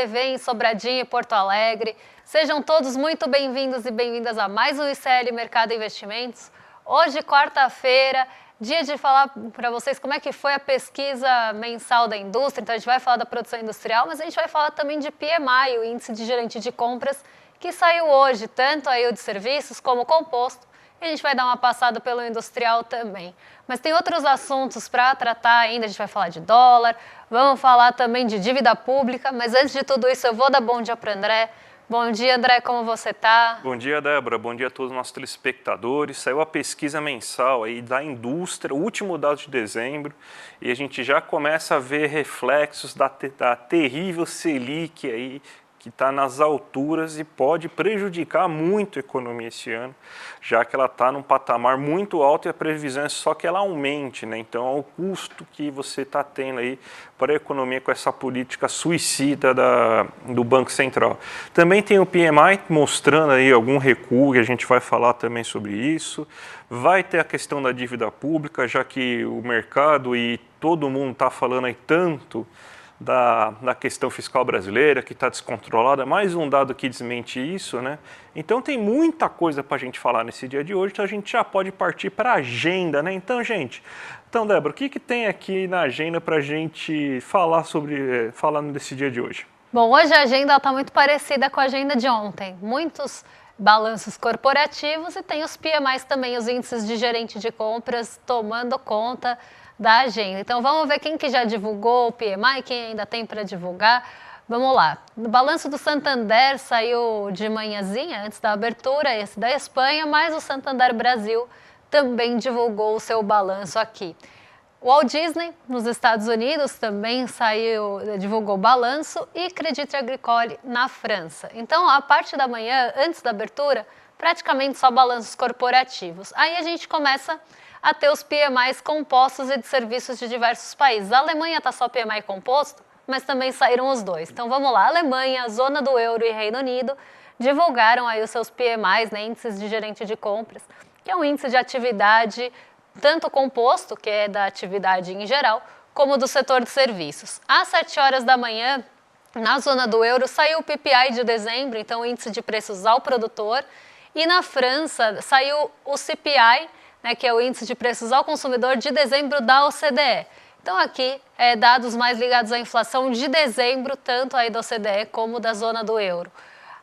TV em Sobradinho e Porto Alegre. Sejam todos muito bem-vindos e bem-vindas a mais um ICL Mercado Investimentos. Hoje, quarta-feira, dia de falar para vocês como é que foi a pesquisa mensal da indústria. Então, a gente vai falar da produção industrial, mas a gente vai falar também de PMI, o Índice de Gerente de Compras, que saiu hoje, tanto aí o de serviços como o composto. E a gente vai dar uma passada pelo industrial também. Mas tem outros assuntos para tratar ainda, a gente vai falar de dólar, vamos falar também de dívida pública, mas antes de tudo isso eu vou dar bom dia para o André. Bom dia, André, como você está? Bom dia, Débora. Bom dia a todos os nossos telespectadores. Saiu a pesquisa mensal aí da indústria, o último dado de dezembro, e a gente já começa a ver reflexos da terrível Selic aí, que está nas alturas e pode prejudicar muito a economia esse ano, já que ela está num patamar muito alto e a previsão é só que ela aumente, né? Então, é o custo que você está tendo aí para a economia com essa política suicida do Banco Central. Também tem o PMI mostrando aí algum recuo, e a gente vai falar também sobre isso. Vai ter a questão da dívida pública, já que o mercado e todo mundo está falando aí tanto da questão fiscal brasileira, que está descontrolada, mais um dado que desmente isso, né? Então tem muita coisa para a gente falar nesse dia de hoje, então a gente já pode partir para a agenda, né? Então, Débora, o que tem aqui na agenda para a gente falar falando desse dia de hoje? Bom, hoje a agenda está muito parecida com a agenda de ontem. Muitos balanços corporativos e tem os PMIs também, os índices de gerente de compras tomando conta da agenda. Então vamos ver quem que já divulgou o PMI, quem ainda tem para divulgar. Vamos lá. O balanço do Santander saiu de manhãzinha, antes da abertura, esse da Espanha, mas o Santander Brasil também divulgou o seu balanço aqui. O Walt Disney, nos Estados Unidos, também divulgou o balanço e Crédit Agricole na França. Então, a parte da manhã, antes da abertura, praticamente só balanços corporativos. Aí a gente começa a ter os PMIs compostos e de serviços de diversos países. A Alemanha está só PMI composto, mas também saíram os dois. Então vamos lá, Alemanha, Zona do Euro e Reino Unido divulgaram aí os seus PMIs, né, índices de gerente de compras, que é um índice de atividade tanto composto, que é da atividade em geral, como do setor de serviços. Às 7 horas da manhã, na Zona do Euro, saiu o PPI de dezembro, então o índice de preços ao produtor, e na França saiu o CPI, né, que é o índice de preços ao consumidor de dezembro da OCDE. Então aqui, dados mais ligados à inflação de dezembro, tanto aí da OCDE como da zona do euro.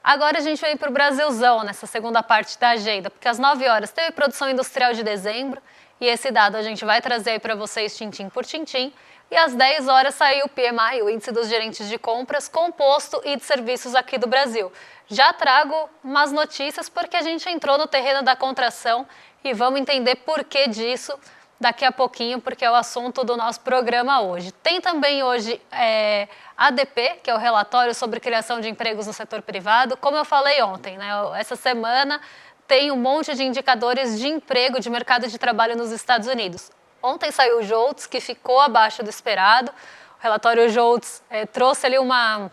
Agora a gente vem para o Brasilzão, nessa segunda parte da agenda, porque às 9 horas teve produção industrial de dezembro, e esse dado a gente vai trazer aí para vocês tintim por tintim, e às 10 horas saiu o PMI, o índice dos gerentes de compras, composto e de serviços aqui do Brasil. Já trago umas notícias porque a gente entrou no terreno da contração e vamos entender por que disso daqui a pouquinho, porque é o assunto do nosso programa hoje. Tem também hoje ADP, que é o relatório sobre criação de empregos no setor privado. Como eu falei ontem, né, essa semana tem um monte de indicadores de emprego, de mercado de trabalho nos Estados Unidos. Ontem saiu o JOLTS, que ficou abaixo do esperado. O relatório JOLTS trouxe ali uma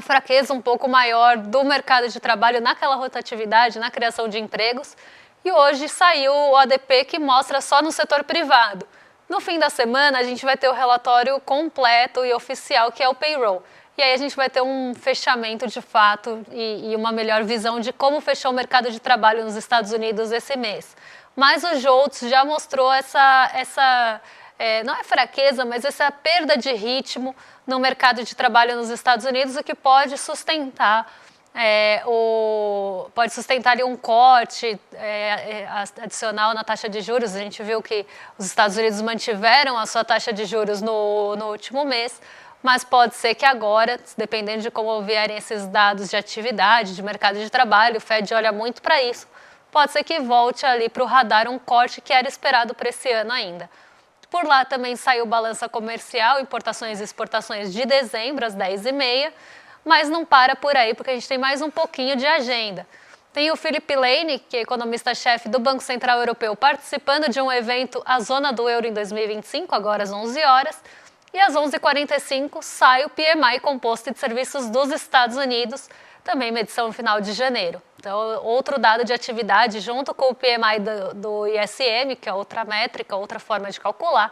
fraqueza um pouco maior do mercado de trabalho naquela rotatividade, na criação de empregos. E hoje saiu o ADP, que mostra só no setor privado. No fim da semana, a gente vai ter o relatório completo e oficial, que é o payroll. E aí a gente vai ter um fechamento de fato e uma melhor visão de como fechou o mercado de trabalho nos Estados Unidos esse mês. Mas o JOLTS já mostrou não é fraqueza, mas essa perda de ritmo no mercado de trabalho nos Estados Unidos, o que pode sustentar ali um corte adicional na taxa de juros. A gente viu que os Estados Unidos mantiveram a sua taxa de juros no último mês, mas pode ser que agora, dependendo de como vierem esses dados de atividade, de mercado de trabalho, o Fed olha muito para isso, pode ser que volte ali para o radar um corte que era esperado para esse ano ainda. Por lá também saiu balança comercial, importações e exportações de dezembro, às 10h30, mas não para por aí, porque a gente tem mais um pouquinho de agenda. Tem o Philip Lane, que é economista-chefe do Banco Central Europeu, participando de um evento, a Zona do Euro em 2025, agora às 11 horas, e às 11h45 sai o PMI composto de serviços dos Estados Unidos, também medição no final de janeiro. Então, outro dado de atividade, junto com o PMI do ISM, que é outra métrica, outra forma de calcular,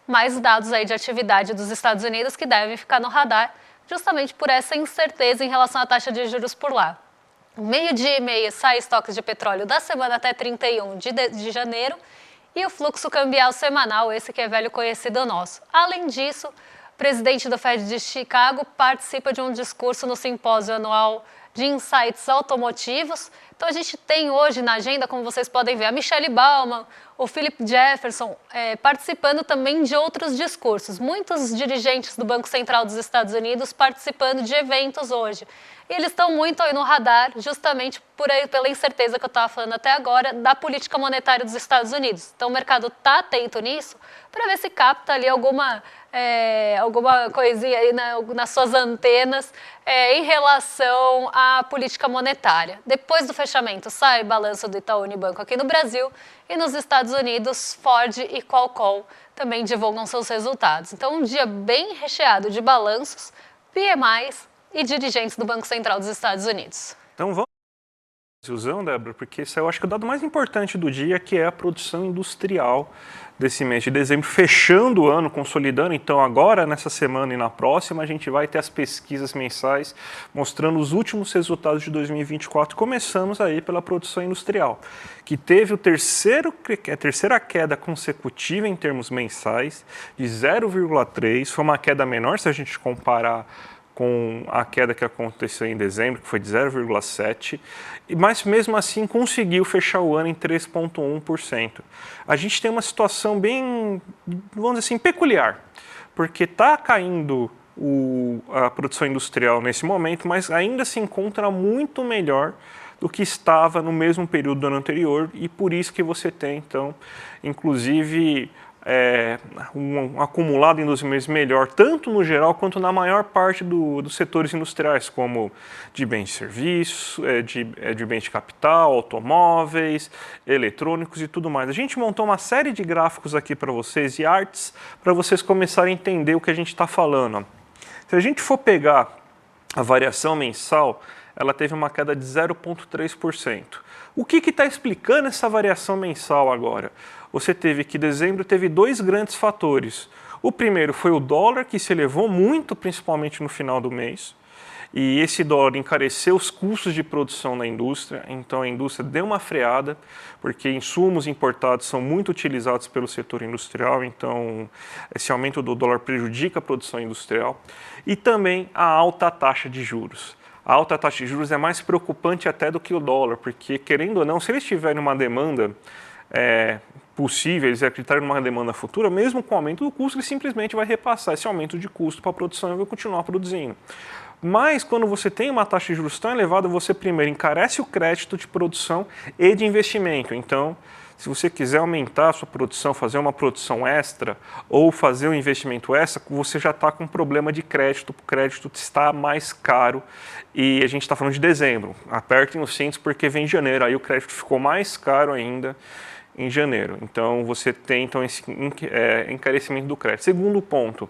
mais dados aí de atividade dos Estados Unidos que devem ficar no radar, justamente por essa incerteza em relação à taxa de juros por lá. Meio-dia e meia sai estoques de petróleo da semana até 31 de janeiro e o fluxo cambial semanal, esse que é velho conhecido nosso. Além disso, o presidente do Fed de Chicago participa de um discurso no simpósio anual de insights automotivos. Então a gente tem hoje na agenda, como vocês podem ver, a Michelle Bauman, o Philip Jefferson participando também de outros discursos. Muitos dirigentes do Banco Central dos Estados Unidos participando de eventos hoje. E eles estão muito aí no radar, justamente pela incerteza que eu estava falando até agora, da política monetária dos Estados Unidos. Então o mercado está atento nisso para ver se capta ali alguma coisinha aí nas suas antenas em relação à política monetária. Depois do fechamento, sai balanço do Itaú Unibanco aqui no Brasil e nos Estados Unidos, Ford e Qualcomm também divulgam seus resultados. Então, um dia bem recheado de balanços, PMIs e dirigentes do Banco Central dos Estados Unidos. Então, vamos usando, Débora, porque esse eu acho que é o dado mais importante do dia, que é a produção industrial desse mês de dezembro, fechando o ano, consolidando. Então, agora, nessa semana e na próxima, a gente vai ter as pesquisas mensais mostrando os últimos resultados de 2024. Começamos aí pela produção industrial, que teve a terceira queda consecutiva em termos mensais, de 0,3. Foi uma queda menor se a gente comparar com a queda que aconteceu em dezembro, que foi de 0,7%, mas mesmo assim conseguiu fechar o ano em 3,1%. A gente tem uma situação bem, vamos dizer assim, peculiar, porque está caindo a produção industrial nesse momento, mas ainda se encontra muito melhor do que estava no mesmo período do ano anterior, e por isso que você tem, então, inclusive, um acumulado em 12 meses melhor, tanto no geral quanto na maior parte dos setores industriais, como de bens de serviço, de bens de capital, automóveis, eletrônicos e tudo mais. A gente montou uma série de gráficos aqui para vocês e artes para vocês começarem a entender o que a gente está falando. Se a gente for pegar a variação mensal, ela teve uma queda de 0,3%. O que está explicando essa variação mensal agora? Você teve que dezembro teve dois grandes fatores. O primeiro foi o dólar, que se elevou muito, principalmente no final do mês. E esse dólar encareceu os custos de produção da indústria, então a indústria deu uma freada, porque insumos importados são muito utilizados pelo setor industrial, então esse aumento do dólar prejudica a produção industrial. E também a alta taxa de juros. A alta taxa de juros é mais preocupante até do que o dólar, porque, querendo ou não, se eles tiverem uma demanda possível, eles acreditarem numa demanda futura, mesmo com o aumento do custo, ele simplesmente vai repassar esse aumento de custo para a produção e vai continuar produzindo. Mas, quando você tem uma taxa de juros tão elevada, você primeiro encarece o crédito de produção e de investimento. Então, se você quiser aumentar a sua produção, fazer uma produção extra ou fazer um investimento extra, você já está com um problema de crédito, o crédito está mais caro e a gente está falando de dezembro. Apertem os cintos porque vem janeiro, aí o crédito ficou mais caro ainda em janeiro. Então, você tem esse encarecimento do crédito. Segundo ponto,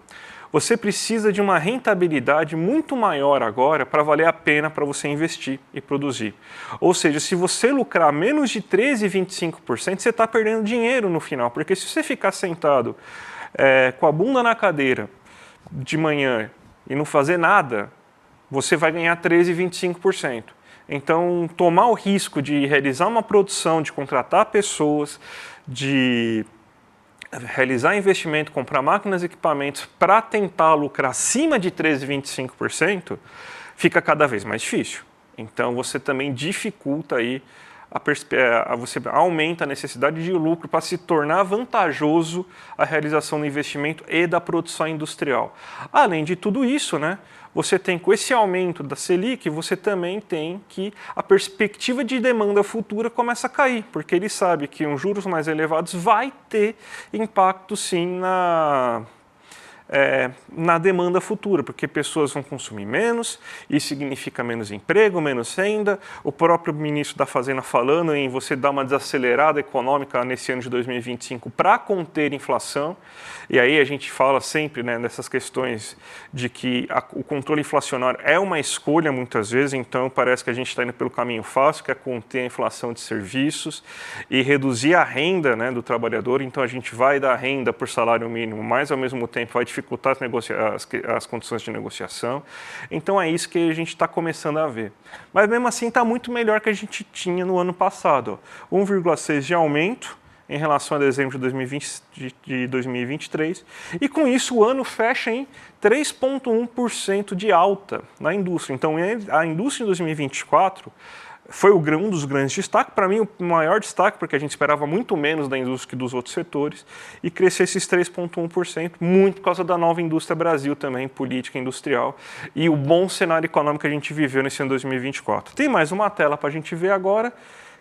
você precisa de uma rentabilidade muito maior agora para valer a pena para você investir e produzir. Ou seja, se você lucrar menos de 13,25%, você está perdendo dinheiro no final, porque se você ficar sentado com a bunda na cadeira de manhã e não fazer nada, você vai ganhar 13,25%. Então, tomar o risco de realizar uma produção, de contratar pessoas, de realizar investimento, comprar máquinas e equipamentos para tentar lucrar acima de 13,25%, fica cada vez mais difícil. Então, você também dificulta aí, você aumenta a necessidade de lucro para se tornar vantajoso a realização do investimento e da produção industrial. Além de tudo isso, né, você tem, com esse aumento da Selic, você também tem que a perspectiva de demanda futura começa a cair, porque ele sabe que uns juros mais elevados vai ter impacto sim na demanda futura, porque pessoas vão consumir menos, isso significa menos emprego, menos renda. O próprio ministro da Fazenda falando em você dar uma desacelerada econômica nesse ano de 2025 para conter inflação. E aí a gente fala sempre, né, dessas questões de que o controle inflacionário é uma escolha muitas vezes, então parece que a gente está indo pelo caminho fácil, que é conter a inflação de serviços e reduzir a renda, né, do trabalhador. Então a gente vai dar renda por salário mínimo, mas ao mesmo tempo vai dificultar dificultar as condições de negociação. Então é isso que a gente está começando a ver. Mas mesmo assim está muito melhor que a gente tinha no ano passado. 1,6% de aumento em relação a dezembro de 2023, e com isso o ano fecha em 3,1% de alta na indústria. Então a indústria em 2024 foi um dos grandes destaques, para mim o maior destaque, porque a gente esperava muito menos da indústria que dos outros setores, e crescer esses 3,1%, muito por causa da nova indústria Brasil também, política industrial, e o bom cenário econômico que a gente viveu nesse ano 2024. Tem mais uma tela para a gente ver agora,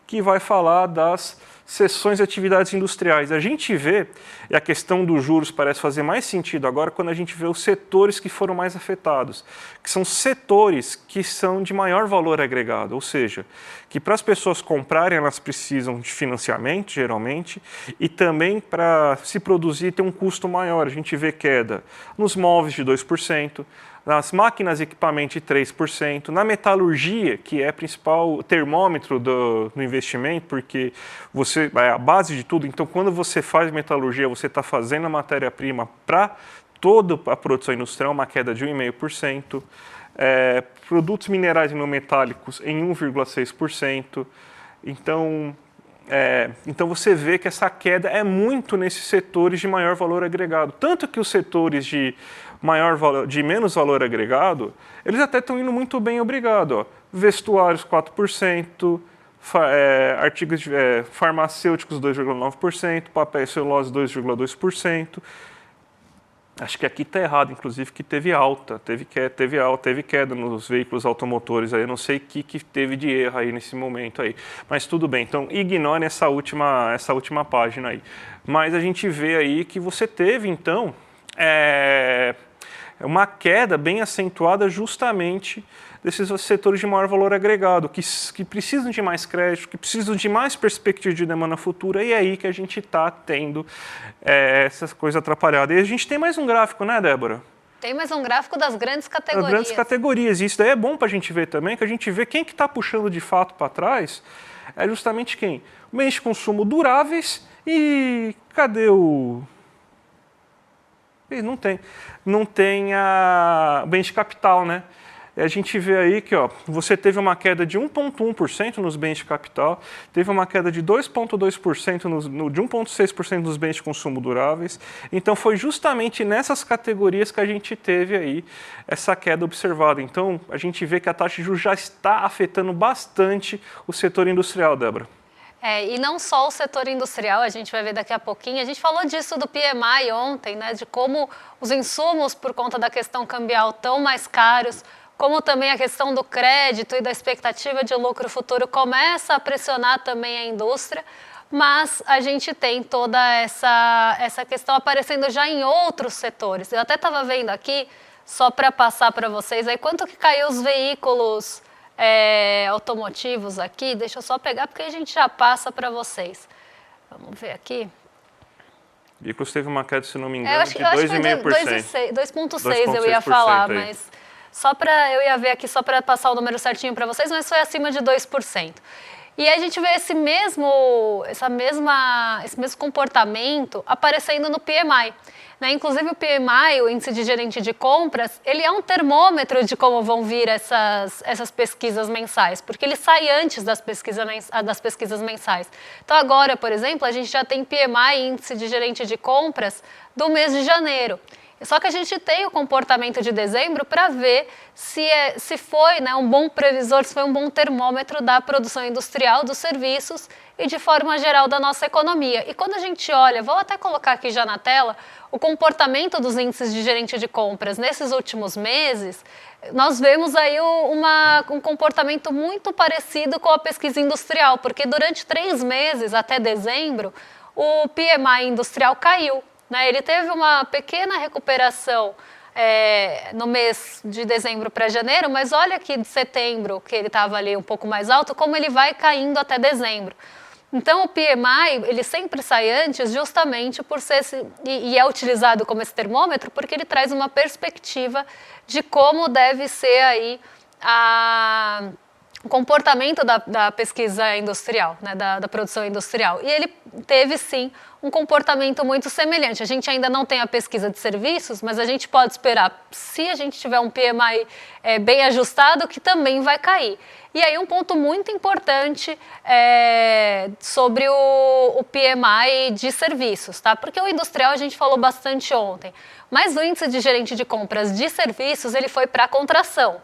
que vai falar das seções de atividades industriais. A gente vê, e a questão dos juros parece fazer mais sentido agora, quando a gente vê os setores que foram mais afetados, que são setores que são de maior valor agregado, ou seja, que para as pessoas comprarem elas precisam de financiamento, geralmente, e também para se produzir tem um custo maior. A gente vê queda nos móveis de 2%, nas máquinas e equipamento de 3%, na metalurgia, que é o principal termômetro do investimento, porque você é a base de tudo. Então, quando você faz metalurgia, você está fazendo a matéria-prima para toda a produção industrial, uma queda de 1,5%. Produtos minerais e não metálicos em 1,6%. Então você vê que essa queda é muito nesses setores de maior valor agregado. Tanto que os setores de menos valor agregado, eles até estão indo muito bem, obrigado. Ó. Vestuários 4%, artigos farmacêuticos 2,9%, papel e celulose 2,2%. Acho que aqui está errado, inclusive, que teve alta, teve queda nos veículos automotores. Aí eu não sei o que teve de erro aí nesse momento aí. Mas tudo bem, então ignore essa última página aí. Mas a gente vê aí que você teve, então, uma queda bem acentuada justamente desses setores de maior valor agregado, que precisam de mais crédito, que precisam de mais perspectiva de demanda futura, e é aí que a gente está tendo essa coisa atrapalhada. E a gente tem mais um gráfico, né, Débora? Tem mais um gráfico das grandes categorias. Das grandes categorias, e isso daí é bom para a gente ver também, que a gente vê quem que está puxando de fato para trás, é justamente quem? Bens de consumo duráveis e cadê o... Não tem bens de capital, né? A gente vê aí que você teve uma queda de 1,1% nos bens de capital, teve uma queda de 2,2%, de 1,6% nos bens de consumo duráveis. Então, foi justamente nessas categorias que a gente teve aí essa queda observada. Então, a gente vê que a taxa de juros já está afetando bastante o setor industrial, Débora. E não só o setor industrial, a gente vai ver daqui a pouquinho. A gente falou disso do PMI ontem, né, de como os insumos, por conta da questão cambial, estão mais caros, como também a questão do crédito e da expectativa de lucro futuro começa a pressionar também a indústria, mas a gente tem toda essa questão aparecendo já em outros setores. Eu até estava vendo aqui, só para passar para vocês, aí quanto que caiu os veículos automotivos aqui, deixa eu só pegar porque a gente já passa para vocês. Vamos ver aqui. Veículos teve uma queda, se não me engano, de 2,5%. 2,6% eu ia falar, aí. Mas eu ia ver aqui só para passar o número certinho para vocês, mas foi acima de 2%. E aí a gente vê esse mesmo comportamento aparecendo no PMI. Né? Inclusive o PMI, o índice de gerente de compras, ele é um termômetro de como vão vir essas pesquisas mensais, porque ele sai antes das pesquisas mensais. Então agora, por exemplo, a gente já tem PMI, índice de gerente de compras, do mês de janeiro. Só que a gente tem o comportamento de dezembro para ver se foi, né, um bom previsor, se foi um bom termômetro da produção industrial, dos serviços e de forma geral da nossa economia. E quando a gente olha, vou até colocar aqui já na tela, o comportamento dos índices de gerente de compras nesses últimos meses, nós vemos aí um comportamento muito parecido com a pesquisa industrial, porque durante 3 meses, até dezembro, o PMI industrial caiu. Ele teve uma pequena recuperação no mês de dezembro para janeiro, mas olha aqui de setembro, que ele estava ali um pouco mais alto, como ele vai caindo até dezembro. Então, o PMI, ele sempre sai antes justamente por ser e é utilizado como esse termômetro porque ele traz uma perspectiva de como deve ser aí o comportamento da pesquisa industrial, né, da produção industrial. E ele teve, sim, um comportamento muito semelhante. A gente ainda não tem a pesquisa de serviços, mas a gente pode esperar, se a gente tiver um PMI bem ajustado, que também vai cair. E aí um ponto muito importante sobre o PMI de serviços, tá? Porque o industrial a gente falou bastante ontem, mas o índice de gerente de compras de serviços ele foi para contração.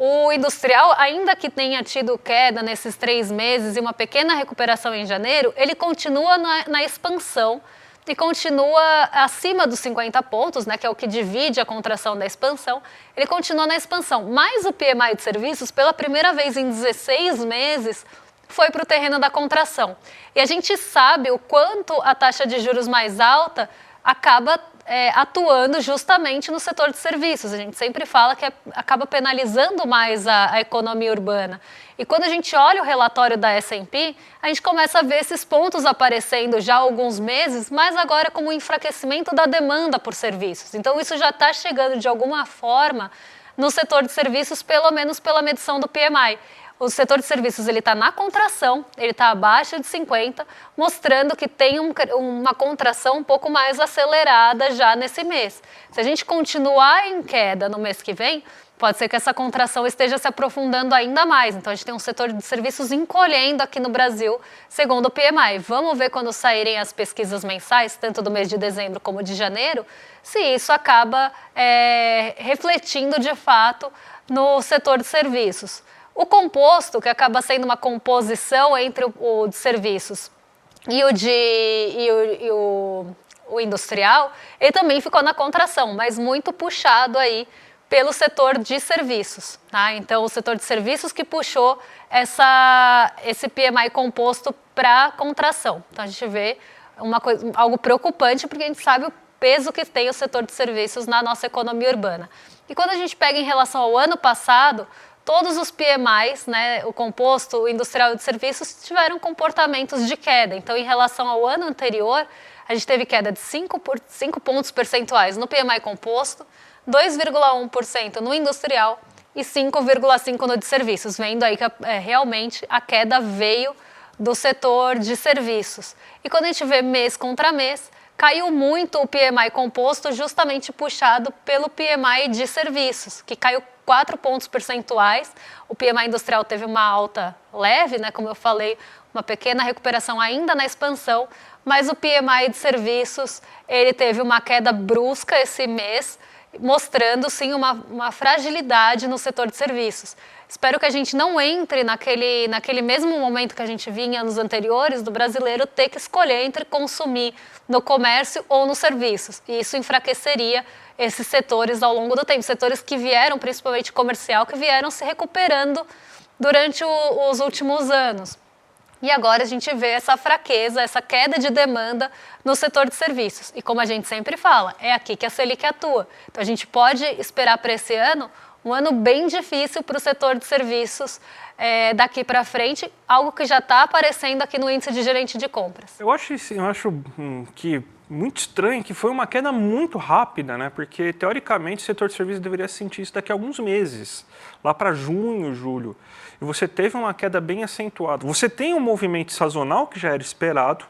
O industrial, ainda que tenha tido queda nesses 3 meses e uma pequena recuperação em janeiro, ele continua na expansão e continua acima dos 50 pontos, né, que é o que divide a contração da expansão, ele continua na expansão. Mas o PMI de serviços, pela primeira vez em 16 meses, foi para o terreno da contração. E a gente sabe o quanto a taxa de juros mais alta acaba atuando justamente no setor de serviços. A gente sempre fala que acaba penalizando mais a economia urbana. E quando a gente olha o relatório da S&P, a gente começa a ver esses pontos aparecendo já há alguns meses, mas agora como um enfraquecimento da demanda por serviços. Então isso já está chegando de alguma forma no setor de serviços, pelo menos pela medição do PMI. O setor de serviços está na contração, ele está abaixo de 50, mostrando que tem uma contração um pouco mais acelerada já nesse mês. Se a gente continuar em queda no mês que vem, pode ser que essa contração esteja se aprofundando ainda mais. Então, a gente tem um setor de serviços encolhendo aqui no Brasil, segundo o PMI. Vamos ver quando saírem as pesquisas mensais, tanto do mês de dezembro como de janeiro, se isso acaba refletindo de fato no setor de serviços. O composto, que acaba sendo uma composição entre o de serviços e o industrial, ele também ficou na contração, mas muito puxado aí pelo setor de serviços. Tá? Então, o setor de serviços que puxou esse PMI composto para contração. Então, a gente vê algo preocupante, porque a gente sabe o peso que tem o setor de serviços na nossa economia urbana. E quando a gente pega em relação ao ano passado, todos os PMIs, né, o composto, o industrial e de serviços, tiveram comportamentos de queda. Então, em relação ao ano anterior, a gente teve queda de 5 pontos percentuais no PMI composto, 2,1% no industrial e 5,5% no de serviços, vendo aí que realmente a queda veio do setor de serviços. E quando a gente vê mês contra mês, caiu muito o PMI composto, justamente puxado pelo PMI de serviços, que caiu 4 pontos percentuais. O PMI industrial teve uma alta leve, né, como eu falei, uma pequena recuperação ainda na expansão, mas o PMI de serviços ele teve uma queda brusca esse mês, mostrando sim uma fragilidade no setor de serviços. Espero que a gente não entre naquele mesmo momento que a gente vinha em anos anteriores, do brasileiro ter que escolher entre consumir no comércio ou nos serviços. E isso enfraqueceria esses setores ao longo do tempo. Setores que vieram, principalmente comercial, que vieram se recuperando durante os últimos anos. E agora a gente vê essa fraqueza, essa queda de demanda no setor de serviços. E como a gente sempre fala, é aqui que a Selic atua. Então a gente pode esperar para esse ano um ano bem difícil para o setor de serviços daqui para frente, algo que já está aparecendo aqui no índice de gerente de compras. Eu acho que muito estranho que foi uma queda muito rápida, né? Porque teoricamente o setor de serviços deveria sentir isso daqui a alguns meses, lá para junho, julho. E você teve uma queda bem acentuada. Você tem um movimento sazonal que já era esperado,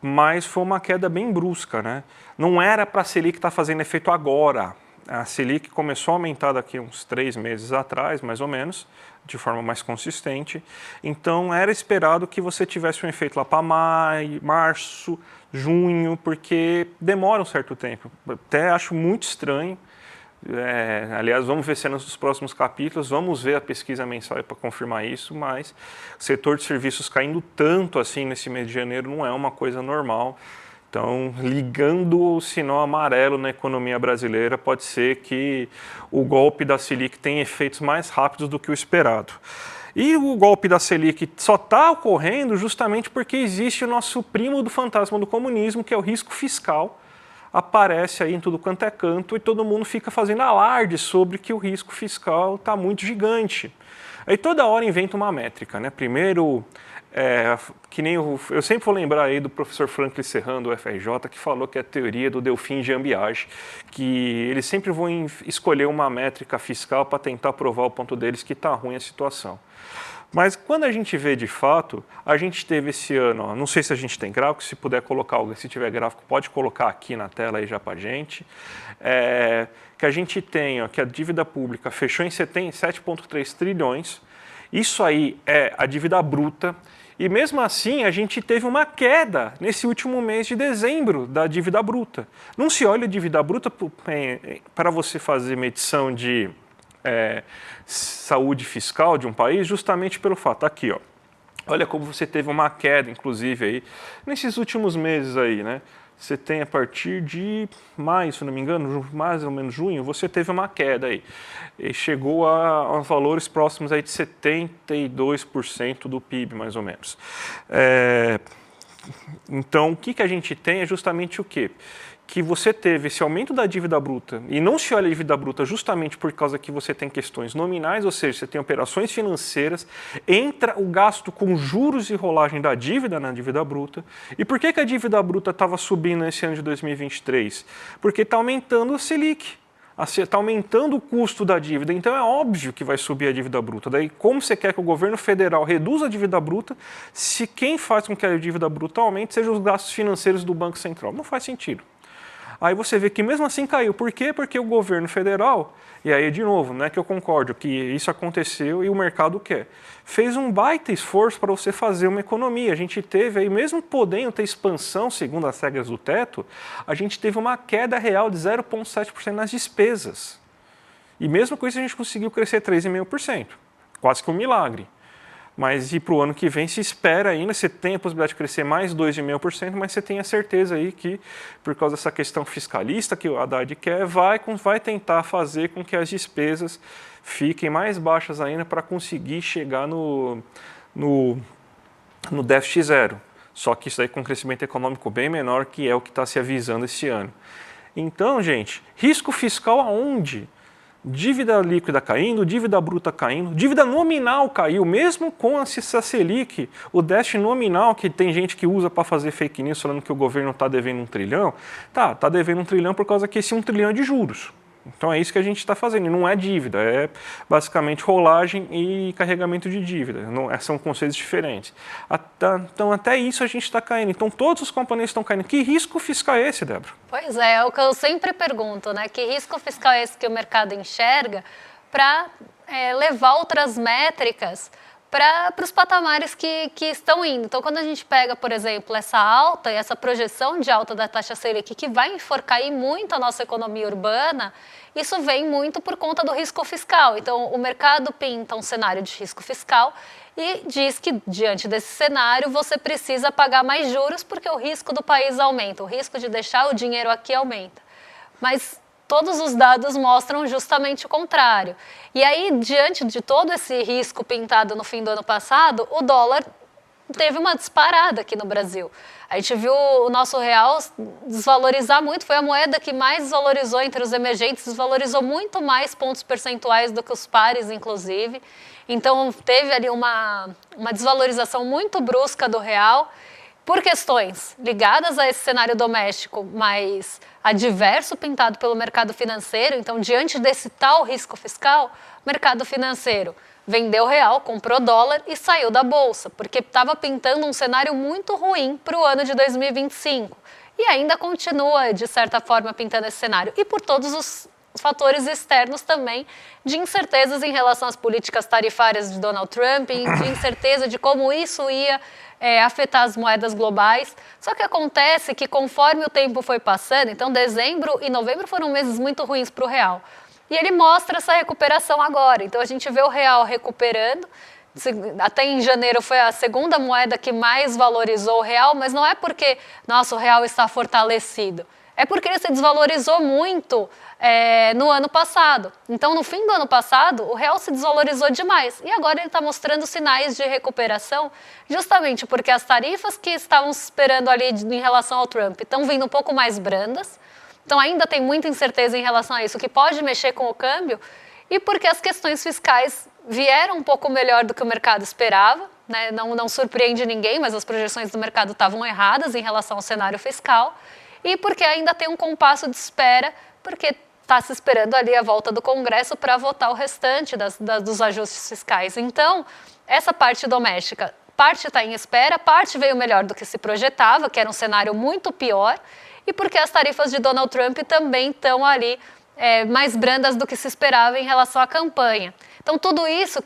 mas foi uma queda bem brusca, né? Não era para a Selic estar fazendo efeito agora. A Selic começou a aumentar daqui uns 3 meses atrás, mais ou menos, de forma mais consistente. Então, era esperado que você tivesse um efeito lá para maio, março, junho, porque demora um certo tempo. Até acho muito estranho. Aliás, vamos ver cenas dos próximos capítulos, vamos ver a pesquisa mensal para confirmar isso, mas o setor de serviços caindo tanto assim nesse mês de janeiro não é uma coisa normal. Então, ligando o sinal amarelo na economia brasileira, pode ser que o golpe da Selic tenha efeitos mais rápidos do que o esperado. E o golpe da Selic só está ocorrendo justamente porque existe o nosso primo do fantasma do comunismo, que é o risco fiscal. Aparece aí em tudo quanto é canto e todo mundo fica fazendo alarde sobre que o risco fiscal está muito gigante. Aí toda hora inventa uma métrica, né? Primeiro, que nem eu sempre vou lembrar aí do professor Franklin Serrano do FRJ, que falou que é a teoria do Delfim de Ambiage, que eles sempre vão escolher uma métrica fiscal para tentar provar o ponto deles que está ruim a situação. Mas quando a gente vê de fato, a gente teve esse ano, ó, não sei se a gente tem gráfico, se puder colocar, se tiver gráfico, pode colocar aqui na tela aí já para a gente, que a gente tem, ó, que a dívida pública fechou em 7,3 trilhões, isso aí é a dívida bruta, e mesmo assim a gente teve uma queda nesse último mês de dezembro da dívida bruta. Não se olha a dívida bruta para você fazer medição de saúde fiscal de um país justamente pelo fato, aqui ó, olha como você teve uma queda inclusive aí nesses últimos meses aí, né? Você tem a partir de maio, se não me engano, mais ou menos junho, você teve uma queda aí. E chegou a valores próximos aí de 72% do PIB, mais ou menos. Então, o que a gente tem é justamente o quê? Que você teve esse aumento da dívida bruta, e não se olha a dívida bruta justamente por causa que você tem questões nominais, ou seja, você tem operações financeiras, entra o gasto com juros e rolagem da dívida na dívida bruta. E por que a dívida bruta estava subindo nesse ano de 2023? Porque está aumentando a Selic, está aumentando o custo da dívida, então é óbvio que vai subir a dívida bruta. Daí, como você quer que o governo federal reduza a dívida bruta, se quem faz com que a dívida bruta aumente sejam os gastos financeiros do Banco Central? Não faz sentido. Aí você vê que mesmo assim caiu. Por quê? Porque o governo federal, e aí de novo, não é que eu concordo que isso aconteceu e o mercado quer, fez um baita esforço para você fazer uma economia. A gente teve aí, mesmo podendo ter expansão segundo as regras do teto, a gente teve uma queda real de 0,7% nas despesas. E mesmo com isso a gente conseguiu crescer 3,5%. Quase que um milagre. Mas e para o ano que vem se espera ainda, você tem a possibilidade de crescer mais 2,5%, mas você tem a certeza aí que, por causa dessa questão fiscalista que o Haddad quer, vai tentar fazer com que as despesas fiquem mais baixas ainda para conseguir chegar no déficit zero. Só que isso aí com um crescimento econômico bem menor, que é o que está se avisando esse ano. Então, gente, risco fiscal aonde? Dívida líquida caindo, dívida bruta caindo, dívida nominal caiu, mesmo com a Selic, o déficit nominal, que tem gente que usa para fazer fake news falando que o governo está devendo 1 trilhão, tá devendo 1 trilhão por causa que esse 1 trilhão é de juros. Então é isso que a gente está fazendo, e não é dívida, é basicamente rolagem e carregamento de dívida, são conceitos diferentes. Então até isso a gente está caindo, então todos os componentes estão caindo. Que risco fiscal é esse, Débora? Pois é o que eu sempre pergunto, né? Que risco fiscal é esse que o mercado enxerga para levar outras métricas para os patamares que estão indo. Então, quando a gente pega, por exemplo, essa alta e essa projeção de alta da taxa Selic, que vai enforcar muito a nossa economia urbana, isso vem muito por conta do risco fiscal. Então, o mercado pinta um cenário de risco fiscal e diz que, diante desse cenário, você precisa pagar mais juros porque o risco do país aumenta, o risco de deixar o dinheiro aqui aumenta. Mas todos os dados mostram justamente o contrário. E aí, diante de todo esse risco pintado no fim do ano passado, o dólar teve uma disparada aqui no Brasil. A gente viu o nosso real desvalorizar muito, foi a moeda que mais desvalorizou entre os emergentes, desvalorizou muito mais pontos percentuais do que os pares, inclusive. Então, teve ali uma desvalorização muito brusca do real, por questões ligadas a esse cenário doméstico mais adverso pintado pelo mercado financeiro. Então, diante desse tal risco fiscal, o mercado financeiro vendeu real, comprou dólar e saiu da bolsa, porque estava pintando um cenário muito ruim para o ano de 2025. E ainda continua, de certa forma, pintando esse cenário. E por todos os fatores externos também, de incertezas em relação às políticas tarifárias de Donald Trump, de incerteza de como isso ia afetar as moedas globais. Só que acontece que conforme o tempo foi passando, então dezembro e novembro foram meses muito ruins para o real. E ele mostra essa recuperação agora. Então a gente vê o real recuperando. Até em janeiro foi a segunda moeda que mais valorizou o real, mas não é porque nosso real está fortalecido. É porque ele se desvalorizou muito no ano passado. Então, no fim do ano passado, o real se desvalorizou demais. E agora ele está mostrando sinais de recuperação, justamente porque as tarifas que estavam esperando ali em relação ao Trump estão vindo um pouco mais brandas. Então, ainda tem muita incerteza em relação a isso, que pode mexer com o câmbio. E porque as questões fiscais vieram um pouco melhor do que o mercado esperava. Né? Não surpreende ninguém, mas as projeções do mercado estavam erradas em relação ao cenário fiscal. E porque ainda tem um compasso de espera, porque está se esperando ali a volta do Congresso para votar o restante dos ajustes fiscais. Então, essa parte doméstica, parte está em espera, parte veio melhor do que se projetava, que era um cenário muito pior, e porque as tarifas de Donald Trump também estão ali mais brandas do que se esperava em relação à campanha. Então, tudo isso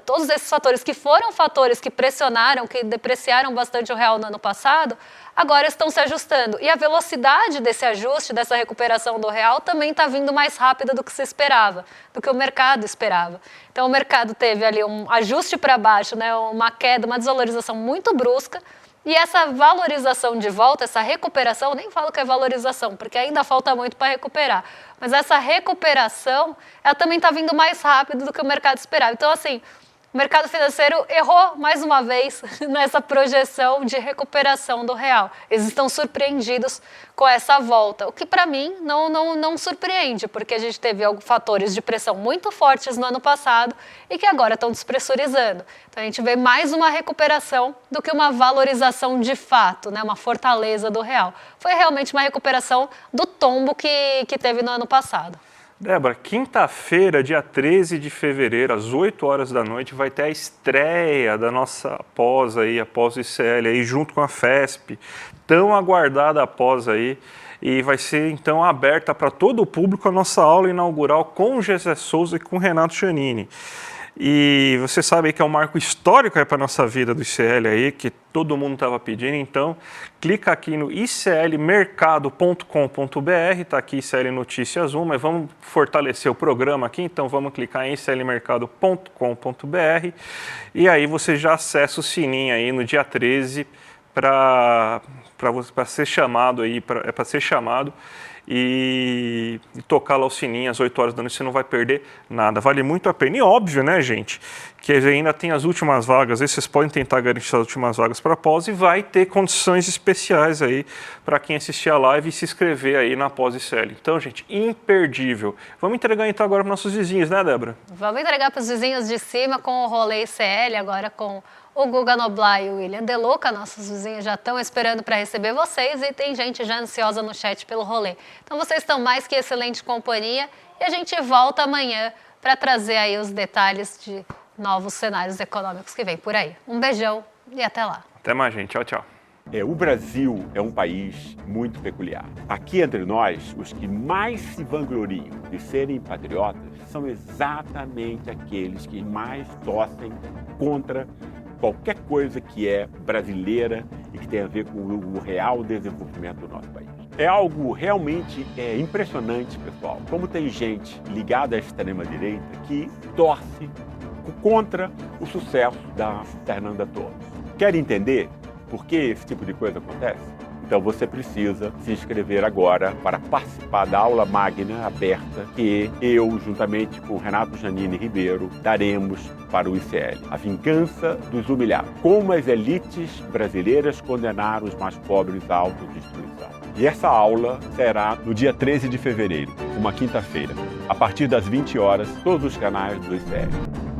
todos esses fatores que foram fatores que pressionaram, que depreciaram bastante o real no ano passado, agora estão se ajustando. E a velocidade desse ajuste, dessa recuperação do real, também está vindo mais rápida do que se esperava, do que o mercado esperava. Então, o mercado teve ali um ajuste para baixo, né, uma queda, uma desvalorização muito brusca. E essa valorização de volta, essa recuperação, nem falo que é valorização, porque ainda falta muito para recuperar, mas essa recuperação, ela também está vindo mais rápido do que o mercado esperava. Então, assim, o mercado financeiro errou mais uma vez nessa projeção de recuperação do real. Eles estão surpreendidos com essa volta, o que para mim não surpreende, porque a gente teve fatores de pressão muito fortes no ano passado e que agora estão despressurizando. Então a gente vê mais uma recuperação do que uma valorização de fato, né? Uma fortaleza do real. Foi realmente uma recuperação do tombo que teve no ano passado. Débora, quinta-feira, dia 13 de fevereiro, às 8 horas da noite, vai ter a estreia da nossa pós aí, a pós ICL aí, junto com a FESP, tão aguardada a pós aí, e vai ser então aberta para todo o público a nossa aula inaugural com o Gessé Souza e com o Renato Giannini. E você sabe aí que é um marco histórico para a nossa vida do ICL aí, que todo mundo estava pedindo, então clica aqui no iclmercado.com.br, está aqui ICL Notícias 1, mas vamos fortalecer o programa aqui, então vamos clicar em iclmercado.com.br e aí você já acessa o sininho aí no dia 13 para ser chamado aí, para ser chamado e tocar lá o sininho às 8 horas da noite, você não vai perder nada, vale muito a pena. E óbvio, né, gente, que ainda tem as últimas vagas, aí vocês podem tentar garantir as últimas vagas para pós e vai ter condições especiais aí para quem assistir a live e se inscrever aí na pós ICL. Então, gente, imperdível. Vamos entregar então agora para nossos vizinhos, né, Débora? Vamos entregar para os vizinhos de cima com o rolê ICL, agora com o Guga Noblar e o William De Luca, nossos vizinhos já estão esperando para receber vocês e tem gente já ansiosa no chat pelo rolê. Então vocês estão mais que excelente companhia e a gente volta amanhã para trazer aí os detalhes de novos cenários econômicos que vem por aí. Um beijão e até lá. Até mais, gente. Tchau, tchau. O Brasil é um país muito peculiar. Aqui entre nós, os que mais se vangloriam de serem patriotas são exatamente aqueles que mais torcem contra qualquer coisa que é brasileira e que tem a ver com o real desenvolvimento do nosso país. É algo realmente impressionante, pessoal, como tem gente ligada à extrema-direita que torce contra o sucesso da Fernanda Torres. Quer entender por que esse tipo de coisa acontece? Então você precisa se inscrever agora para participar da aula magna aberta que eu, juntamente com Renato Giannini Ribeiro, daremos para o ICL. A vingança dos humilhados. Como as elites brasileiras condenaram os mais pobres à autodestruição. E essa aula será no dia 13 de fevereiro, uma quinta-feira, a partir das 20 horas, todos os canais do ICL.